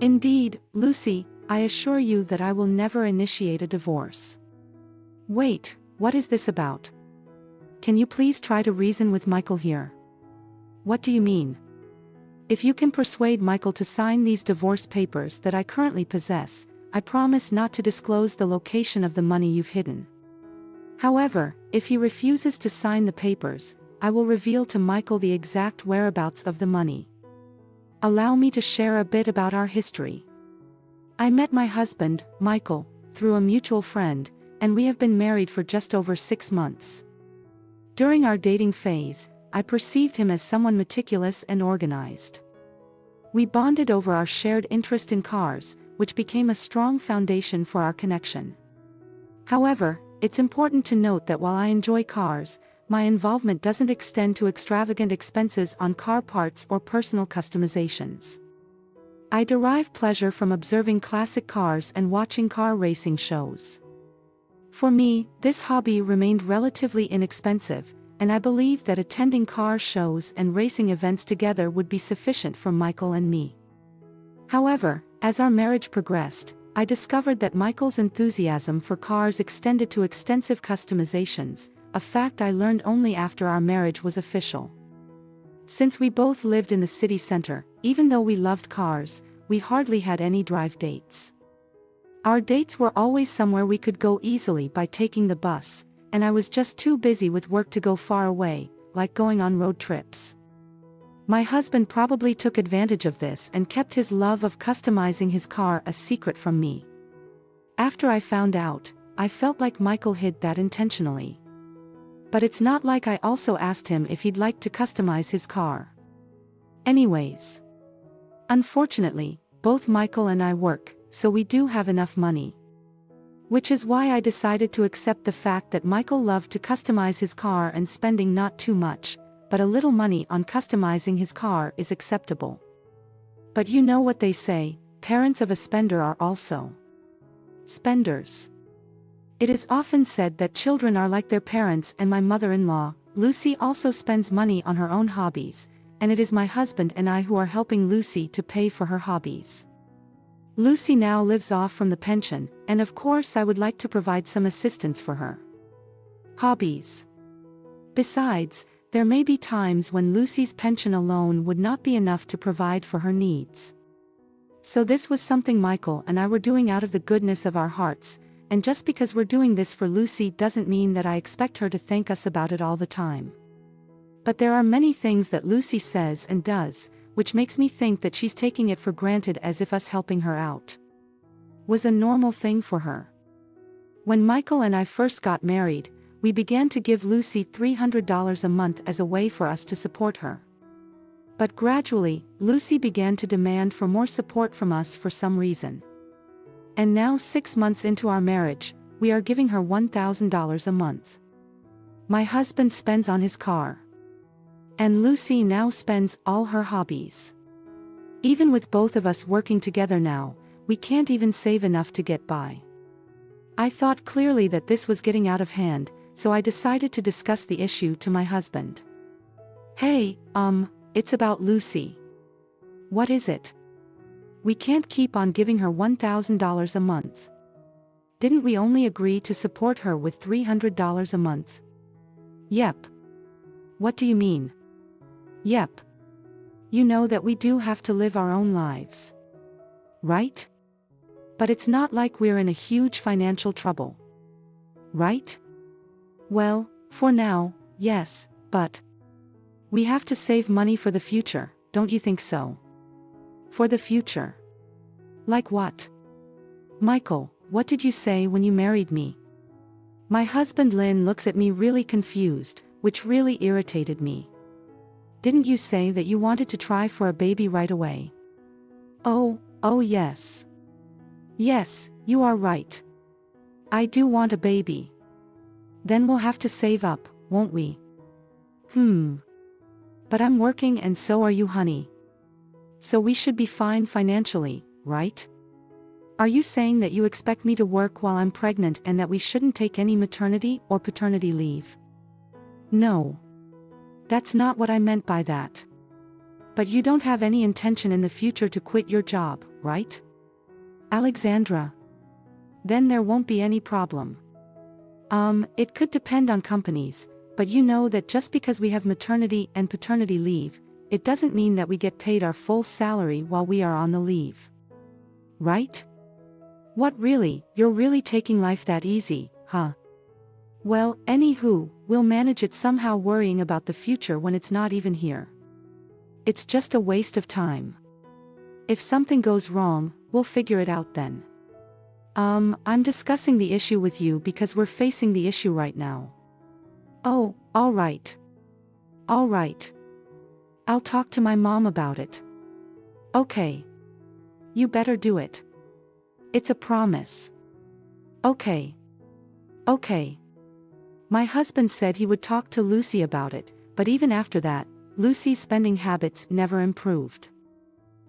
Indeed, Lucy, I assure you that I will never initiate a divorce. Wait, what is this about? Can you please try to reason with Michael here? What do you mean? If you can persuade Michael to sign these divorce papers that I currently possess, I promise not to disclose the location of the money you've hidden. However, if he refuses to sign the papers, I will reveal to Michael the exact whereabouts of the money. Allow me to share a bit about our history. I met my husband, Michael, through a mutual friend, and we have been married for just over 6 months. During our dating phase, I perceived him as someone meticulous and organized. We bonded over our shared interest in cars, which became a strong foundation for our connection. However, it's important to note that while I enjoy cars, my involvement doesn't extend to extravagant expenses on car parts or personal customizations. I derive pleasure from observing classic cars and watching car racing shows. For me, this hobby remained relatively inexpensive, and I believe that attending car shows and racing events together would be sufficient for Michael and me. However, as our marriage progressed, I discovered that Michael's enthusiasm for cars extended to extensive customizations, a fact I learned only after our marriage was official. Since we both lived in the city center, even though we loved cars, we hardly had any drive dates. Our dates were always somewhere we could go easily by taking the bus, and I was just too busy with work to go far away, like going on road trips. My husband probably took advantage of this and kept his love of customizing his car a secret from me. After I found out, I felt like Michael hid that intentionally. But it's not like I also asked him if he'd like to customize his car. Anyways. Unfortunately, both Michael and I work, so we do have enough money. Which is why I decided to accept the fact that Michael loved to customize his car, and spending not too much, but a little money on customizing his car is acceptable. But you know what they say, parents of a spender are also spenders. It is often said that children are like their parents, and my mother-in-law, Lucy, also spends money on her own hobbies, and it is my husband and I who are helping Lucy to pay for her hobbies. Lucy now lives off from the pension, and of course I would like to provide some assistance for her hobbies. Besides, there may be times when Lucy's pension alone would not be enough to provide for her needs. So this was something Michael and I were doing out of the goodness of our hearts, and just because we're doing this for Lucy doesn't mean that I expect her to thank us about it all the time. But there are many things that Lucy says and does, which makes me think that she's taking it for granted, as if us helping her out was a normal thing for her. When Michael and I first got married, we began to give Lucy $300 a month as a way for us to support her. But gradually, Lucy began to demand for more support from us for some reason. And now, 6 months into our marriage, we are giving her $1,000 a month. My husband spends on his car. And Lucy now spends all her hobbies. Even with both of us working together now, we can't even save enough to get by. I thought clearly that this was getting out of hand, so I decided to discuss the issue to my husband. Hey, it's about Lucy. What is it? We can't keep on giving her $1,000 a month. Didn't we only agree to support her with $300 a month? Yep. What do you mean? Yep. You know that we do have to live our own lives. Right? But it's not like we're in a huge financial trouble. Right? Well, for now, yes, but we have to save money for the future, don't you think so? For the future. Like what? Michael, what did you say when you married me? My husband Lynn looks at me really confused, which really irritated me. Didn't you say that you wanted to try for a baby right away? Oh yes. Yes, you are right. I do want a baby. Then we'll have to save up, won't we? But I'm working and so are you, honey. So we should be fine financially, right? Are you saying that you expect me to work while I'm pregnant and that we shouldn't take any maternity or paternity leave? No. That's not what I meant by that. But you don't have any intention in the future to quit your job, right? Alexandra. Then there won't be any problem. It could depend on companies, but you know that just because we have maternity and paternity leave, it doesn't mean that we get paid our full salary while we are on the leave. Right? What really, you're really taking life that easy, huh? Well, anywho, we'll manage it somehow, worrying about the future when it's not even here. It's just a waste of time. If something goes wrong, we'll figure it out then. I'm discussing the issue with you because we're facing the issue right now. Oh, all right. All right. I'll talk to my mom about it. Okay. You better do it. It's a promise. Okay. Okay. My husband said he would talk to Lucy about it, but even after that, Lucy's spending habits never improved.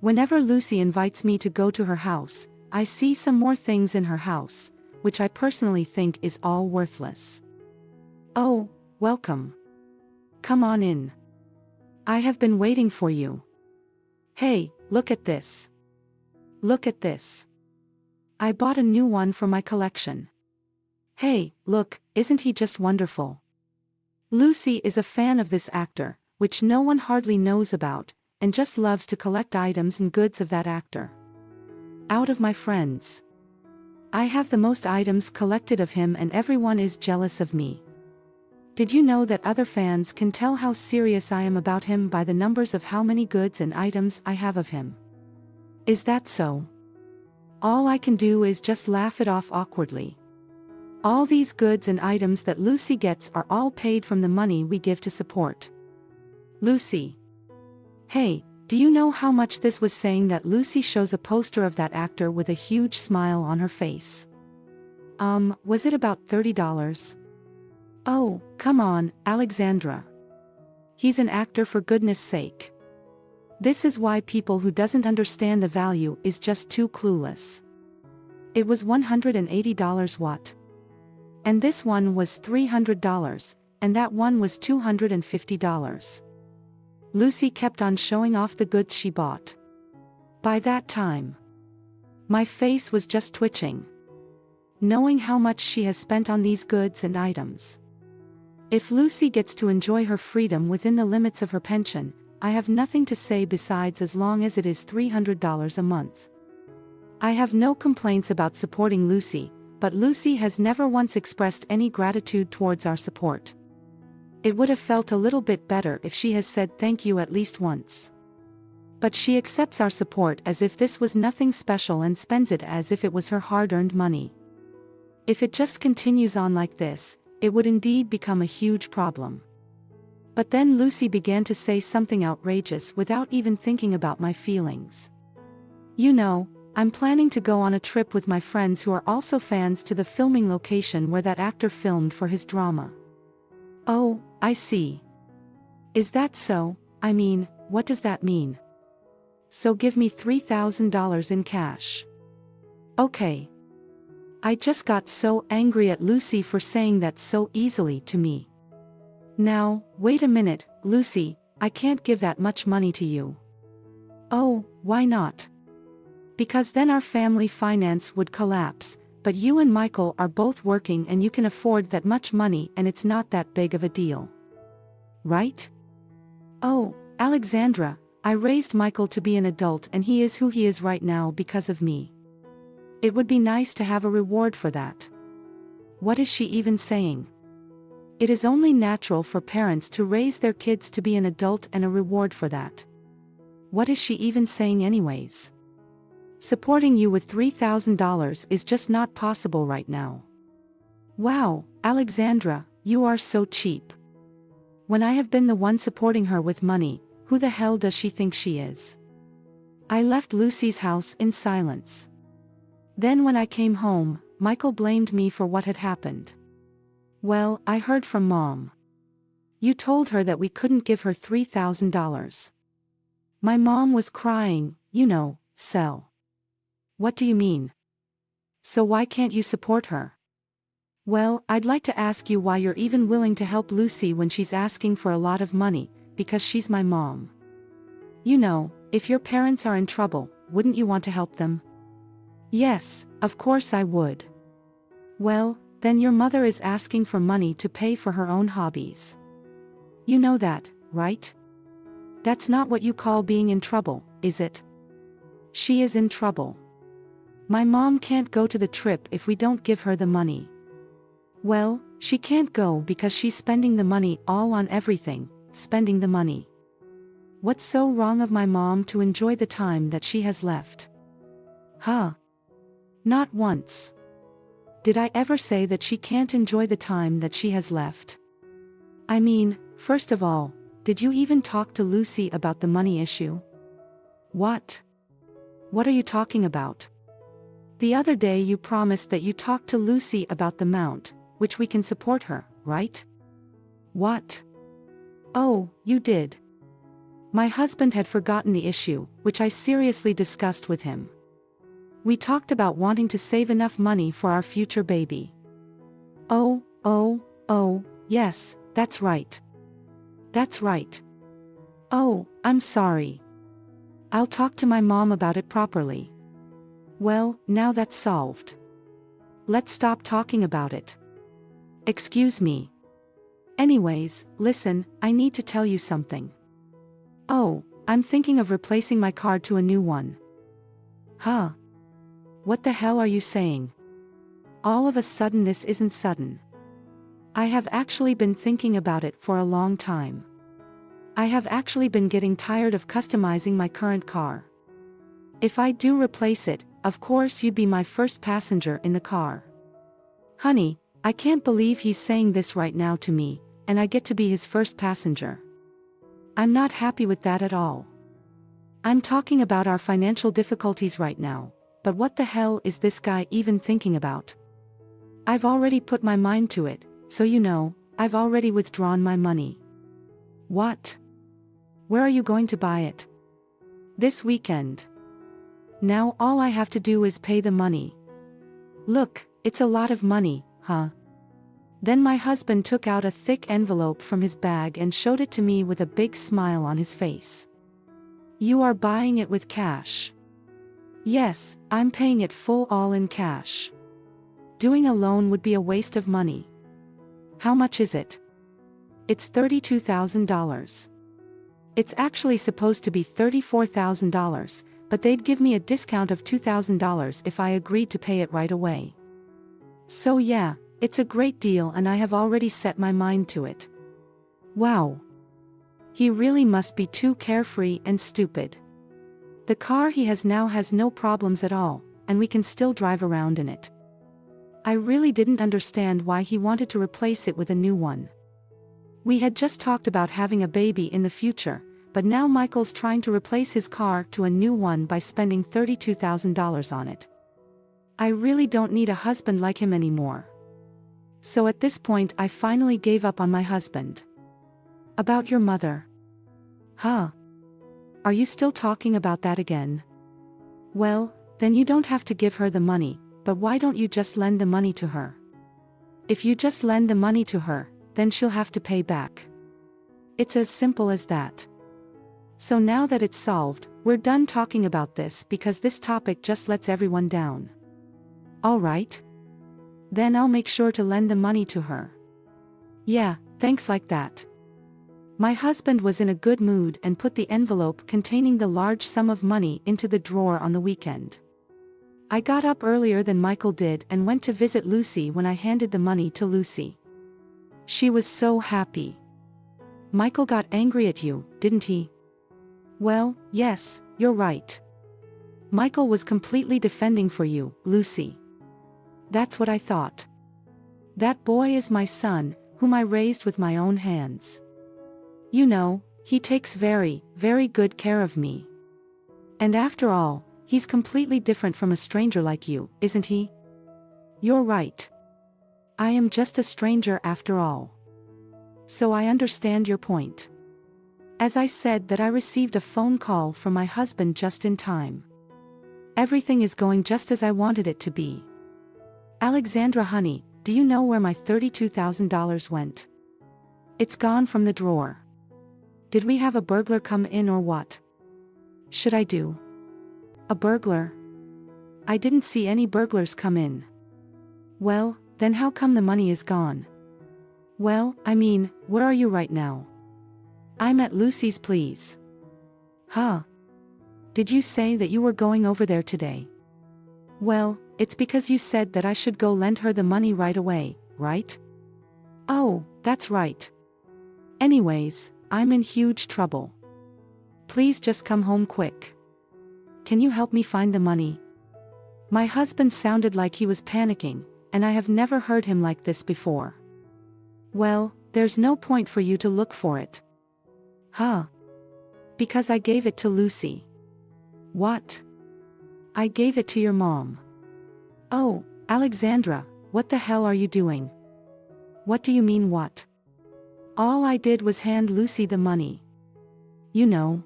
Whenever Lucy invites me to go to her house, I see some more things in her house, which I personally think is all worthless. Oh, welcome. Come on in. I have been waiting for you. Hey, look at this. Look at this. I bought a new one for my collection. Hey, look, isn't he just wonderful? Lucy is a fan of this actor, which no one hardly knows about, and just loves to collect items and goods of that actor. Out of my friends, I have the most items collected of him, and everyone is jealous of me. Did you know that other fans can tell how serious I am about him by the numbers of how many goods and items I have of him? Is that so? All I can do is just laugh it off awkwardly. All these goods and items that Lucy gets are all paid from the money we give to support Lucy. Hey, do you know how much this was? Saying that Lucy shows a poster of that actor with a huge smile on her face. Was it about $30? Oh, come on, Alexandra. He's an actor, for goodness sake. This is why people who doesn't understand the value is just too clueless. It was $180 what? And this one was $300, and that one was $250. Lucy kept on showing off the goods she bought. By that time, my face was just twitching, knowing how much she has spent on these goods and items. If Lucy gets to enjoy her freedom within the limits of her pension, I have nothing to say besides, as long as it is $300 a month. I have no complaints about supporting Lucy, but Lucy has never once expressed any gratitude towards our support. It would have felt a little bit better if she has said thank you at least once. But she accepts our support as if this was nothing special and spends it as if it was her hard-earned money. If it just continues on like this, it would indeed become a huge problem. But then Lucy began to say something outrageous without even thinking about my feelings. You know, I'm planning to go on a trip with my friends who are also fans to the filming location where that actor filmed for his drama. Oh, I see. Is that so? I mean, what does that mean? So give me $3,000 in cash. Okay. I just got so angry at Lucy for saying that so easily to me. Now, wait a minute, Lucy, I can't give that much money to you. Oh, why not? Because then our family finance would collapse, but you and Michael are both working and you can afford that much money, and it's not that big of a deal. Right? Oh, Alexandra, I raised Michael to be an adult and he is who he is right now because of me. It would be nice to have a reward for that. What is she even saying? It is only natural for parents to raise their kids to be an adult, and a reward for that. What is she even saying anyways? Supporting you with $3,000 is just not possible right now. Wow, Alexandra, you are so cheap. When I have been the one supporting her with money, who the hell does she think she is? I left Lucy's house in silence. Then when I came home, Michael blamed me for what had happened. Well, I heard from Mom. You told her that we couldn't give her $3,000. My mom was crying, you know, Sel. What do you mean? So why can't you support her? Well, I'd like to ask you why you're even willing to help Lucy when she's asking for a lot of money, because she's my mom. You know, if your parents are in trouble, wouldn't you want to help them? Yes, of course I would. Well, then your mother is asking for money to pay for her own hobbies. You know that, right? That's not what you call being in trouble, is it? She is in trouble. My mom can't go to the trip if we don't give her the money. Well, she can't go because she's spending the money all on everything, spending the money. What's so wrong of my mom to enjoy the time that she has left? Huh? Not once. Did I ever say that she can't enjoy the time that she has left? I mean, first of all, did you even talk to Lucy about the money issue? What? What are you talking about? The other day you promised that you talked to Lucy about the amount, which we can support her, right? What? Oh, you did. My husband had forgotten the issue, which I seriously discussed with him. We talked about wanting to save enough money for our future baby. Oh, yes, that's right. That's right. Oh, I'm sorry. I'll talk to my mom about it properly. Well, now that's solved. Let's stop talking about it. Excuse me. Anyways, listen, I need to tell you something. Oh, I'm thinking of replacing my car to a new one. Huh? What the hell are you saying? All of a sudden this isn't sudden. I have actually been thinking about it for a long time. I have actually been getting tired of customizing my current car. If I do replace it, of course you'd be my first passenger in the car. Honey, I can't believe he's saying this right now to me, and I get to be his first passenger. I'm not happy with that at all. I'm talking about our financial difficulties right now. But what the hell is this guy even thinking about? I've already put my mind to it, so you know, I've already withdrawn my money. What? Where are you going to buy it? This weekend. Now all I have to do is pay the money. Look, it's a lot of money, huh? Then my husband took out a thick envelope from his bag and showed it to me with a big smile on his face. You are buying it with cash. Yes, I'm paying it full all in cash. Doing a loan would be a waste of money. How much is it? It's $32,000. It's actually supposed to be $34,000, but they'd give me a discount of $2,000 if I agreed to pay it right away. So yeah, it's a great deal and I have already set my mind to it. Wow. He really must be too carefree and stupid. The car he has now has no problems at all, and we can still drive around in it. I really didn't understand why he wanted to replace it with a new one. We had just talked about having a baby in the future, but now Michael's trying to replace his car to a new one by spending $32,000 on it. I really don't need a husband like him anymore. So at this point I finally gave up on my husband. About your mother. Huh? Are you still talking about that again? Well, then you don't have to give her the money, but why don't you just lend the money to her? If you just lend the money to her, then she'll have to pay back. It's as simple as that. So now that it's solved, we're done talking about this because this topic just lets everyone down. Alright? Then I'll make sure to lend the money to her. Yeah, thanks like that. My husband was in a good mood and put the envelope containing the large sum of money into the drawer on the weekend. I got up earlier than Michael did and went to visit Lucy when I handed the money to Lucy. She was so happy. Michael got angry at you, didn't he? Well, yes, you're right. Michael was completely defending for you, Lucy. That's what I thought. That boy is my son, whom I raised with my own hands. You know, he takes very, very good care of me. And after all, he's completely different from a stranger like you, isn't he? You're right. I am just a stranger after all. So I understand your point. As I said that I received a phone call from my husband just in time. Everything is going just as I wanted it to be. Alexandra honey, do you know where my $32,000 went? It's gone from the drawer. Did we have a burglar come in or what? should I do? A burglar? I didn't see any burglars come in. Well, then how come the money is gone? Well, I mean, where are you right now? I'm at Lucy's, please. Huh? Did you say that you were going over there today? Well, it's because you said that I should go lend her the money right away, right? Oh, that's right. Anyways, I'm in huge trouble. Please just come home quick. Can you help me find the money? My husband sounded like he was panicking, and I have never heard him like this before. Well, there's no point for you to look for it. Huh? Because I gave it to Lucy. What? I gave it to your mom. Oh, Alexandra, what the hell are you doing? What do you mean what? All I did was hand Lucy the money. You know.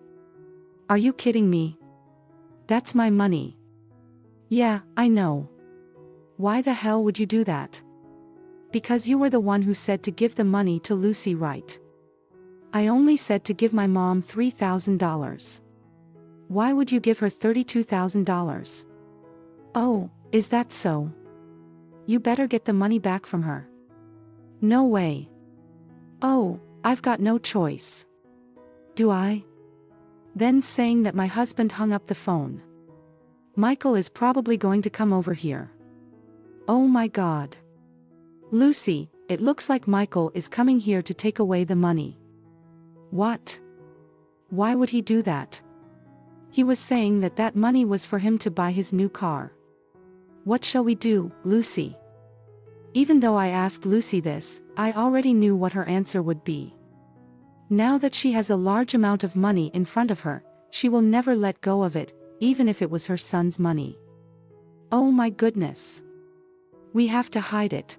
Are you kidding me? That's my money. Yeah, I know. Why the hell would you do that? Because you were the one who said to give the money to Lucy, right? I only said to give my mom $3,000. Why would you give her $32,000? Oh, is that so? You better get the money back from her. No way. Oh, I've got no choice. Do I? Then saying that my husband hung up the phone. Michael is probably going to come over here. Oh my God. Lucy, it looks like Michael is coming here to take away the money. What? Why would he do that? He was saying that that money was for him to buy his new car. What shall we do, Lucy? Even though I asked Lucy this, I already knew what her answer would be. Now that she has a large amount of money in front of her, she will never let go of it, even if it was her son's money. Oh my goodness. We have to hide it.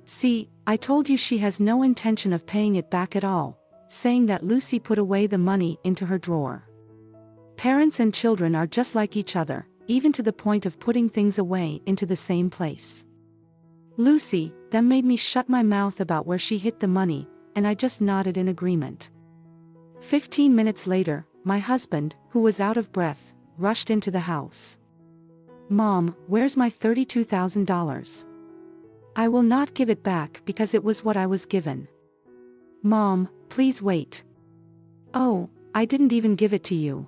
See, I told you she has no intention of paying it back at all, saying that Lucy put away the money into her drawer. Parents and children are just like each other, even to the point of putting things away into the same place. Lucy then made me shut my mouth about where she hid the money, and I just nodded in agreement. 15 minutes later, my husband, who was out of breath, rushed into the house. Mom, where's my $32,000? I will not give it back because it was what I was given. Mom, please wait. Oh, I didn't even give it to you.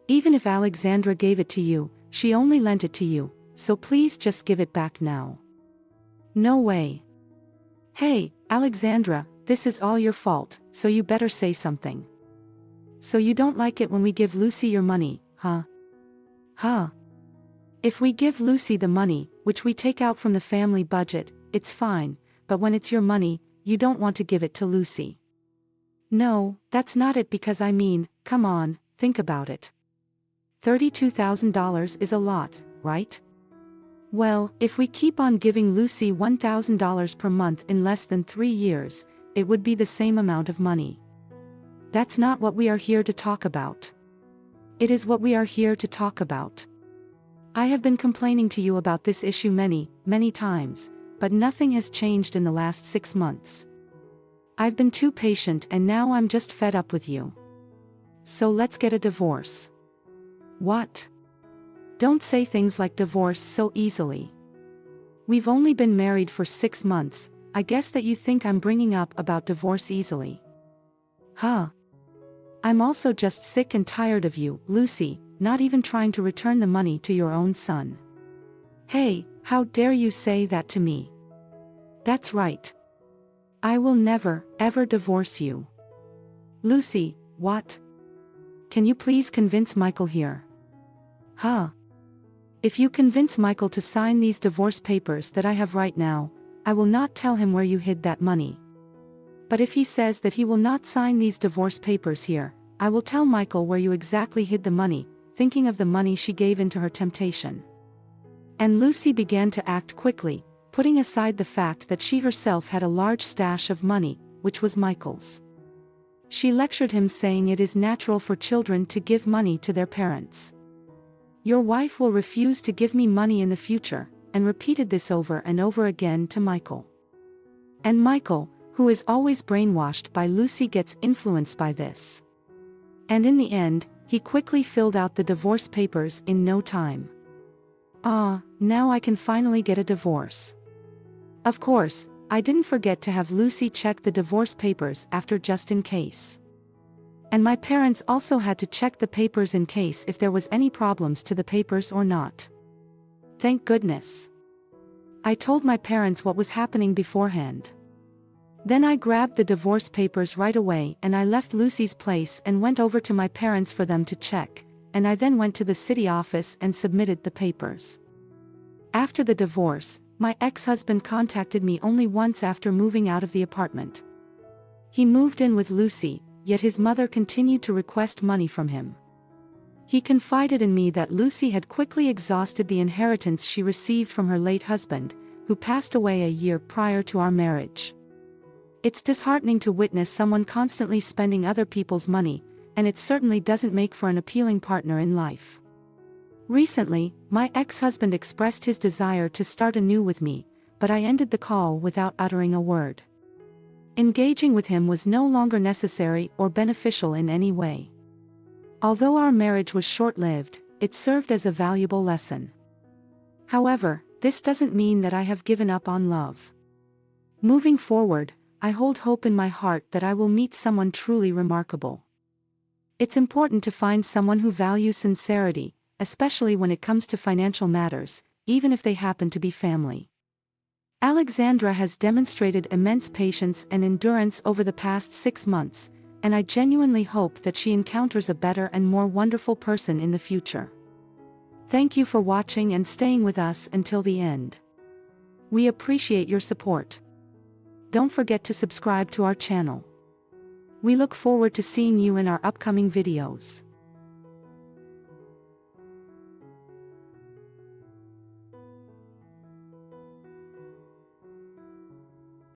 Even if Alexandra gave it to you, she only lent it to you, so please just give it back now. No way. Hey, Alexandra, this is all your fault, so you better say something. So you don't like it when we give Lucy your money, huh? Huh? If we give Lucy the money, which we take out from the family budget, it's fine, but when it's your money, you don't want to give it to Lucy. No, that's not it because I mean, come on, think about it. $32,000 is a lot, right? Well, if we keep on giving Lucy $1,000 per month in less than 3 years, it would be the same amount of money. That's not what we are here to talk about. It is what we are here to talk about. I have been complaining to you about this issue many, many times, but nothing has changed in the last 6 months. I've been too patient and now I'm just fed up with you. So let's get a divorce. What? Don't say things like divorce so easily. We've only been married for 6 months, I guess that you think I'm bringing up about divorce easily. Huh? I'm also just sick and tired of you, Lucy, not even trying to return the money to your own son. Hey, how dare you say that to me? That's right. I will never, ever divorce you. Lucy, what? Can you please convince Michael here? Huh? If you convince Michael to sign these divorce papers that I have right now, I will not tell him where you hid that money. But if he says that he will not sign these divorce papers here, I will tell Michael where you exactly hid the money, thinking of the money she gave into her temptation. And Lucy began to act quickly, putting aside the fact that she herself had a large stash of money, which was Michael's. She lectured him saying it is natural for children to give money to their parents. Your wife will refuse to give me money in the future, and repeated this over and over again to Michael. And Michael, who is always brainwashed by Lucy, gets influenced by this. And in the end, He quickly filled out the divorce papers in no time. Ah, now I can finally get a divorce. Of course, I didn't forget to have Lucy check the divorce papers after just in case. And my parents also had to check the papers in case if there was any problems to the papers or not. Thank goodness. I told my parents what was happening beforehand. Then I grabbed the divorce papers right away and I left Lucy's place and went over to my parents for them to check, and I then went to the city office and submitted the papers. After the divorce, my ex-husband contacted me only once after moving out of the apartment. He moved in with Lucy, yet his mother continued to request money from him. He confided in me that Lucy had quickly exhausted the inheritance she received from her late husband, who passed away a year prior to our marriage. It's disheartening to witness someone constantly spending other people's money, and it certainly doesn't make for an appealing partner in life. Recently, my ex-husband expressed his desire to start anew with me, but I ended the call without uttering a word. Engaging with him was no longer necessary or beneficial in any way. Although our marriage was short-lived, it served as a valuable lesson. However, this doesn't mean that I have given up on love. Moving forward, I hold hope in my heart that I will meet someone truly remarkable. It's important to find someone who values sincerity, especially when it comes to financial matters, even if they happen to be family. Alexandra has demonstrated immense patience and endurance over the past 6 months, and I genuinely hope that she encounters a better and more wonderful person in the future. Thank you for watching and staying with us until the end. We appreciate your support. Don't forget to subscribe to our channel. We look forward to seeing you in our upcoming videos.